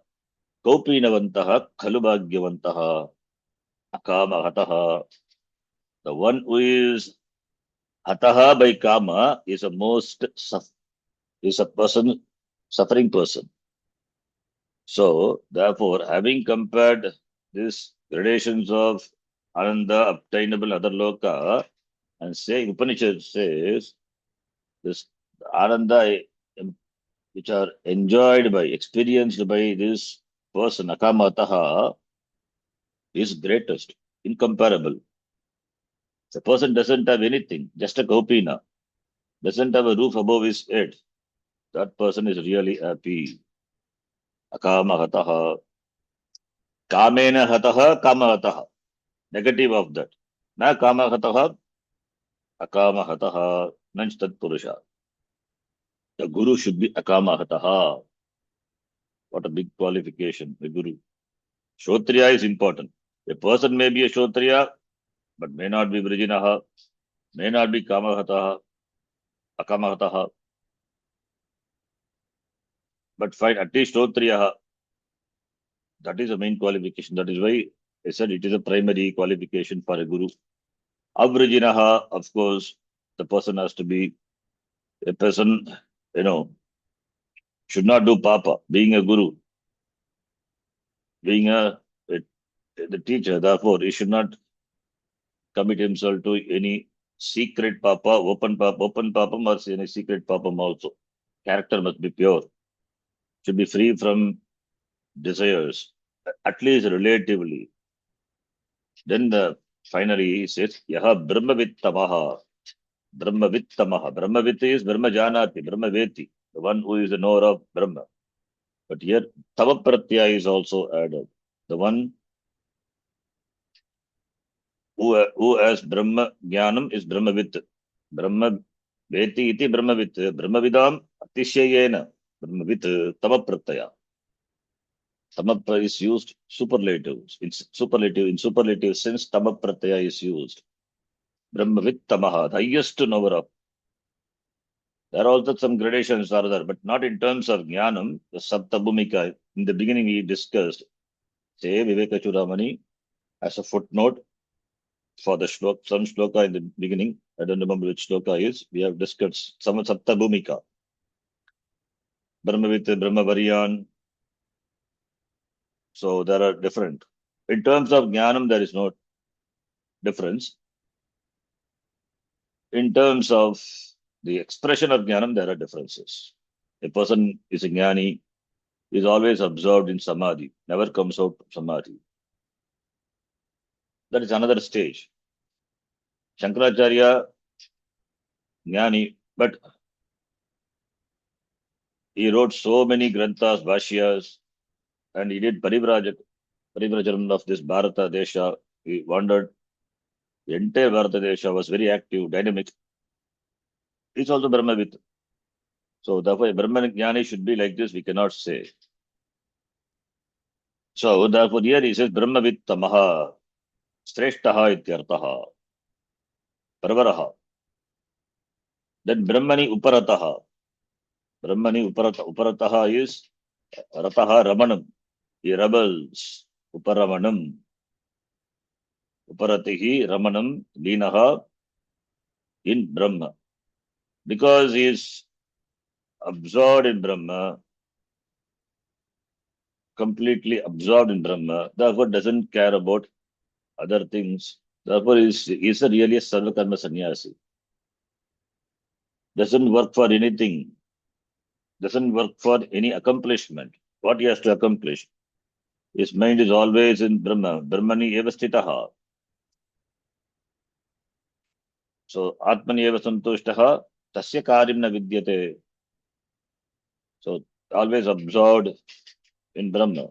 S1: Kaupinavantaha, Kalubhagyavantaha, Akama Hataha. The one who is Hataha by Kama is a is a person, suffering person. So, therefore, having compared these gradations of Ananda obtainable other loka, and say Upanishad says this Ananda which are enjoyed by, experienced by this person, Akamataha, is greatest, incomparable. The person doesn't have anything, just a kopina, doesn't have a roof above his head. That person is really happy. Akamahataha. Kamena hataha, kamahataha. Negative of that. Na kamahataha, akamahataha, nanch tat purusha. The guru should be akamahataha. What a big qualification, the guru. Shotriya is important. A person may be a Shotriya, but may not be Vrijinaha, may not be Kamahataha, Akamahataha. But fine, at least Shotriya, that is the main qualification. That is why I said it is a primary qualification for a guru. Avrijinaha, of course, the person has to be a person, should not do papa, being a guru, being the teacher, therefore he should not commit himself to any secret papa, open papa, or any secret papa also. Character must be pure, should be free from desires, at least relatively. Then finally he says, Yaha Brahmavittamaha. Brahmavittamaha. Brahmavit is Brahmajanati, Brahmaveti, the one who is the knower of Brahma. But here Tavapratyaya is also added. The one who has Brahma Jnanam is Brahmavit. Brahma Veti iti Brahmavit. Brahmavidam Atishayena. Brahmavit Tavapratyaya. Tamapra is used superlative. In superlative sense, Tamapratyaya is used. Brahmavit Tamaha, the highest knower of. There are also some gradations are there, but not in terms of Jnanam, the Saptabhumika. In the beginning, we discussed, say, Vivekachudamani, as a footnote for the shloka, some shloka in the beginning. I don't remember which shloka is. We have discussed some Saptabhumika. Brahmavit, Brahmavaryan. So there are different. In terms of Jnanam, there is no difference. In terms of the expression of Jnanam, there are differences. A person is a Jnani, is always absorbed in Samadhi, never comes out of Samadhi. That is another stage. Shankaracharya, Jnani, but he wrote so many granthas, bhashyas, and he did parivrajam of this Bharata Desha. He wandered the entire Bharata Desha, was very active, dynamic. He's also Brahmavit. So therefore, Brahman Jnani should be like this, we cannot say. So therefore, here he says Brahmavit Tamaha, Shreshtaha Ityartaha, Parvaraha. Then Brahmani Uparataha. Brahmani Uparataha is Rataha Ramanam. He rebels. Uparamanam. Uparatihi Ramanam Linaha in Brahma. Because he is absorbed in Brahma, completely absorbed in Brahma, therefore doesn't care about other things. Therefore, is a really a Sarvakarma sannyasi. Doesn't work for anything, doesn't work for any accomplishment. What he has to accomplish? His mind is always in Brahma. Brahmani eva sthitaha. So, Atmani eva santushtaha, tasya karyam na vidyate. So, always absorbed in Brahma.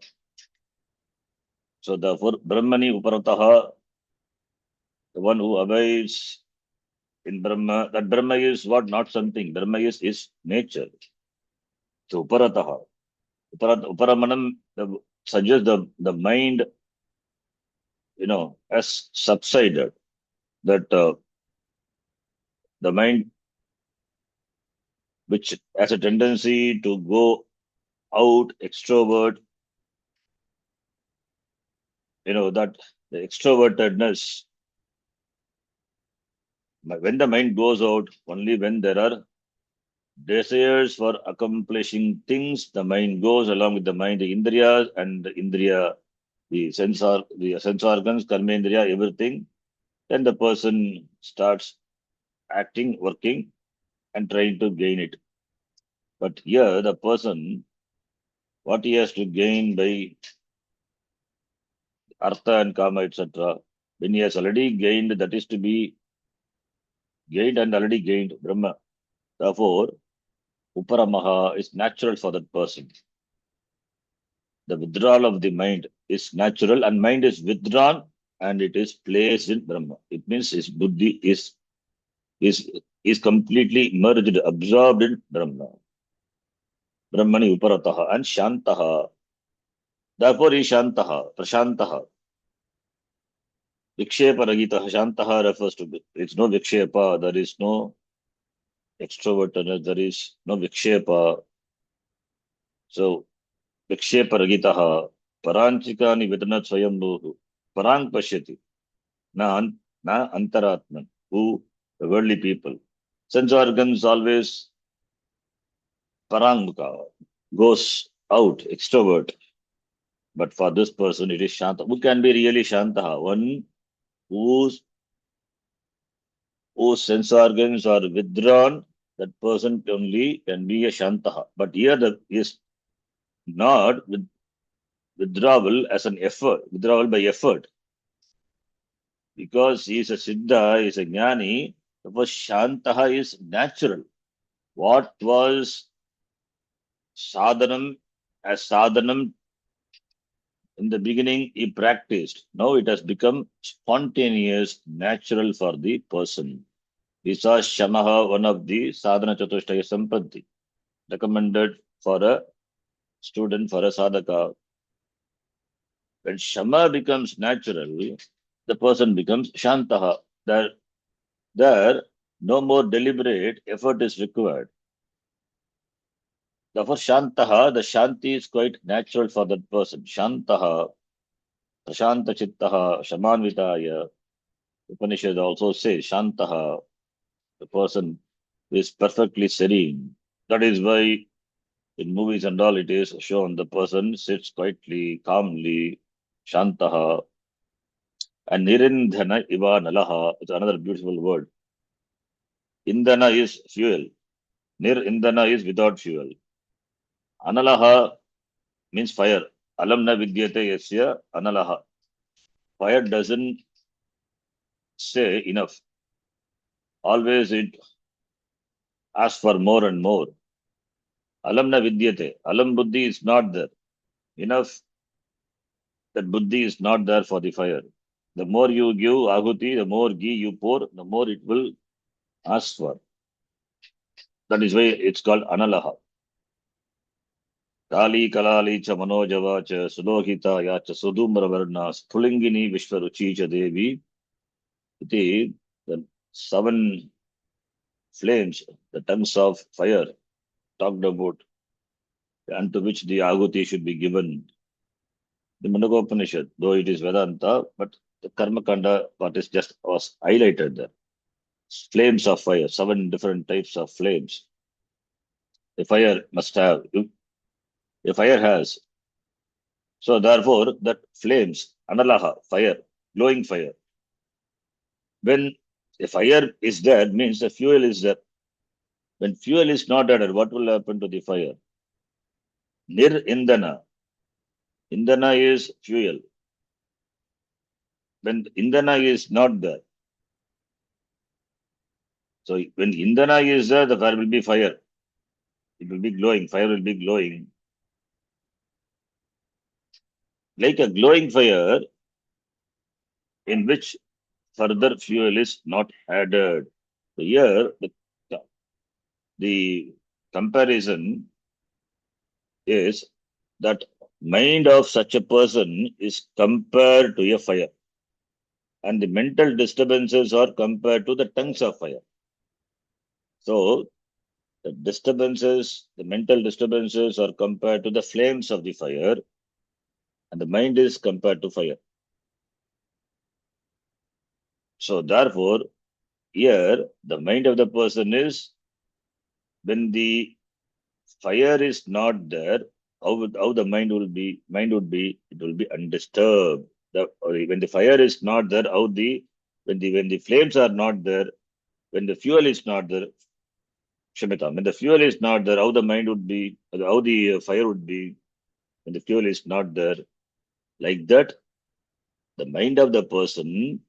S1: So, therefore, Brahmani uparataha, the one who abides in Brahma, that Brahma is what? Not something. Brahma is nature. So, uparataha. Uparamanam suggests the mind, has subsided. That the mind, which has a tendency to go out, extrovert, that the extrovertedness, when the mind goes out, only when there are desires for accomplishing things, the mind goes along with the mind, the indriyas and the indriya, the sense organs, karmendriya, everything. Then the person starts acting, working, and trying to gain it. But here, the person, what he has to gain by artha and kama, etc., when he has already gained, that is to be gained and already gained Brahma. Therefore, Uparamaha is natural for that person. The withdrawal of the mind is natural, and mind is withdrawn and it is placed in Brahma. It means his buddhi is is completely merged, absorbed in Brahma. Brahmani Uparataha and Shantaha. Therefore, he Shantaha, Prashantaha. Vikshepa Ragitaha. Shantaha refers to it's no Vikshepa, there is no extrovertness, there is no Vikshepa. So Viksheparagitaha Paranchikani Vedanat Swayambhu Parang Pashyati na Antaratman, who the worldly people. Sense organs always Parangmuka, goes out, extrovert. But for this person, it is Shanta. Who can be really Shantaha? One whose sense organs are withdrawn, that person only can be a Shantaha. But here the is not with withdrawal as an effort, withdrawal by effort. Because he is a Siddha, he is a Jnani, therefore Shantaha is natural. What was sadhanam, as sadhanam in the beginning he practiced, now it has become spontaneous, natural for the person. We saw Shamaha, one of the sadhana chatushtaya sampatti, recommended for a student, for a sadhaka. When Shama becomes natural, the person becomes Shantaha. There, no more deliberate effort is required. Therefore, Shantaha, the Shanti is quite natural for that person. Shantaha, Prashanta Chittaha, Shamanvitaya. Upanishad also says Shantaha, the person is perfectly serene. That is why in movies and all it is shown the person sits quietly, calmly, Shantaha. And Nirindhana Iva Nalaha is another beautiful word. Indhana is fuel. Nir Indhana is without fuel. Analaha means fire. Alam na vidyate yasya analaha. Fire doesn't say enough. Always it asks for more and more. Alam na vidyate. Alam buddhi is not there. Enough that buddhi is not there for the fire. The more you give ahuti, the more ghee you pour, the more it will ask for. That is why it's called analaha. Kali kalali cha manojava cha sulohita ya cha sudumra varna spulingini vishwaruchi cha devi. The seven flames, the tongues of fire talked about, unto which the ahuti should be given. The Mandagopanishad, though it is Vedanta, but the Karma Kanda part is just was highlighted there. Flames of fire, seven different types of flames. A fire must have, a fire has. So therefore, that flames, analaha, fire, glowing fire. When a fire is there, means the fuel is there. When fuel is not added, what will happen to the fire? Nir indana. Indana is fuel. When indana is not there, so when indana is there, there will be fire. It will be glowing. Fire will be glowing. Like a glowing fire in which further fuel is not added. So here, the comparison is that mind of such a person is compared to a fire, and the mental disturbances are compared to the tongues of fire. So the disturbances, the mental disturbances are compared to the flames of the fire, and the mind is compared to fire. So therefore, here the mind of the person is, when the fire is not there, how the mind would be, it will be undisturbed. When the fire is not there, when the flames are not there, when the fuel is not there, Shamita, when the fuel is not there, how the mind would be, how the fire would be when the fuel is not there. Like that, the mind of the person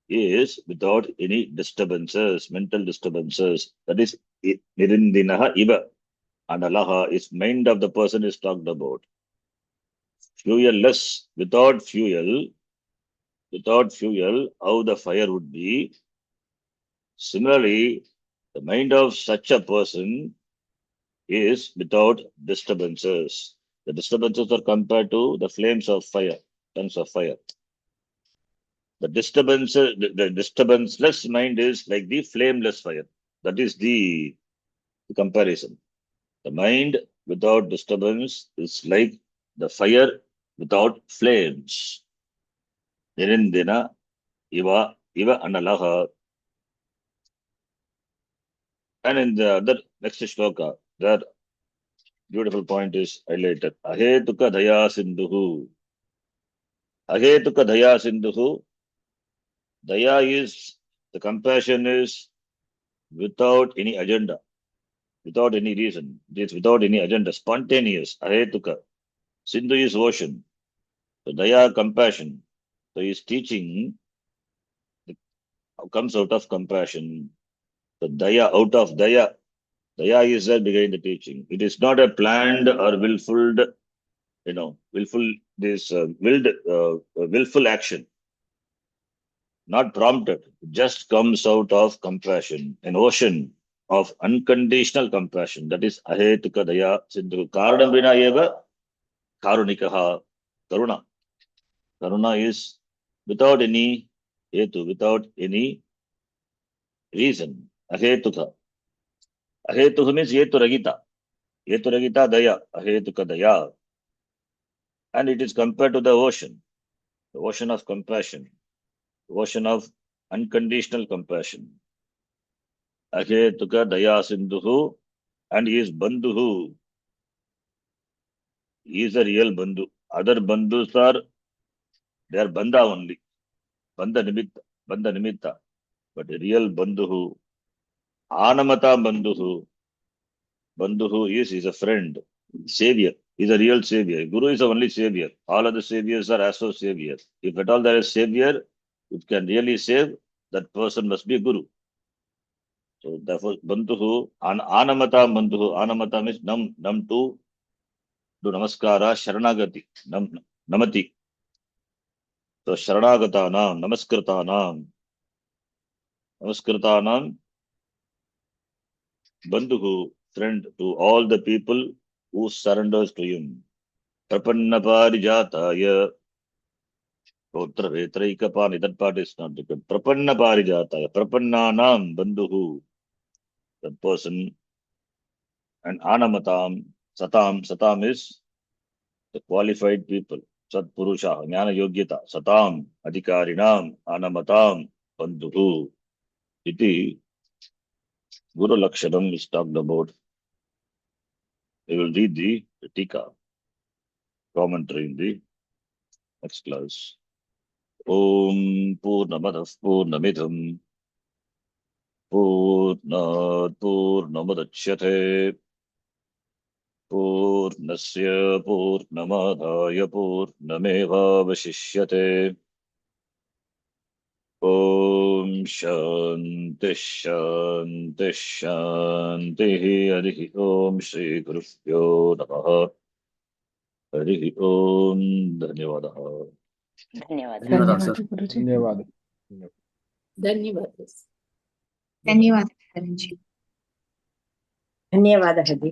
S1: is without any disturbances, mental disturbances. That is nirindinaha iva. And alaha is mind of the person is talked about. Fuelless, without fuel, how the fire would be. Similarly, the mind of such a person is without disturbances. The disturbances are compared to the flames of fire, tongues of fire. The disturbanceless mind is like the flameless fire. That is the comparison. The mind without disturbance is like the fire without flames. Nirindina iva analaha. And in the other next shloka, that beautiful point is highlighted. Ahetuka daya sindhuhu. Ahetuka daya sindhuhu. Daya is, the compassion is without any agenda, without any reason. It is without any agenda, spontaneous. Ahetuka. Sindhu is ocean. So daya, compassion. So he is teaching, comes out of compassion. So daya, out of daya. Daya is there behind the teaching. It is not a planned or willful action, not prompted. It just comes out of compassion, an ocean of unconditional compassion. That is ahetuka daya sindhu. Karanam vina eva karunikaha. Karuna. Karuna is without any hetu, without any reason. Ahetuka. Ahetuka means hetu ragita. Hetu ragita daya. Ahetuka daya. And it is compared to the ocean of compassion, the ocean of unconditional compassion. Ahetuka daya sindhuhu, and he is bandhuhu. He is a real bandhu. Other bandhus are, they are bandha only. Bandha nimitta. But a real bandhuhu, anamata bandhuhu. Bandhuhu is a friend, savior. Is a real savior. Guru is the only savior. All other saviors are also saviors. If at all there is savior, it can really save, that person must be a guru. So therefore, Bandhuhu, Anamata Bandhuhu, Anamata means nam to do namaskara, Sharanagati, namati. So Sharanagatanam, Namaskritanam, Bandhuhu, friend to all the people who surrenders to him. Prapanna Parijataya, Totra Vetraikapani, that part is not because Prapanna Parijataya, Prapannanam Bandhuhu, that person, and Anamatam, Satam is the qualified people. Sat Purusha, Jnana Yogyata, Satam, Adhikarinam, Anamatam, Bandhuhu. Iti, Guru Lakshanam is talked about. We will read the Tika commentary in the next class. Om Purnamadav Purnamidham Purnat Purnamadachyate Purnasya Purnamadhaya Purnamevavashishyate. Om Shanti Shanti Shanti Harihi Om Shri Gurubhyo Namaha Harihi Om Dhanyavadaha.
S2: ಧನ್ಯವಾದ ಗುರುಜಿ.
S3: ಧನ್ಯವಾದ.
S2: ಧನ್ಯವಾದ.
S4: ಧನ್ಯವಾದ ಗುರುಜಿ.
S2: ಧನ್ಯವಾದ ಹರಿ.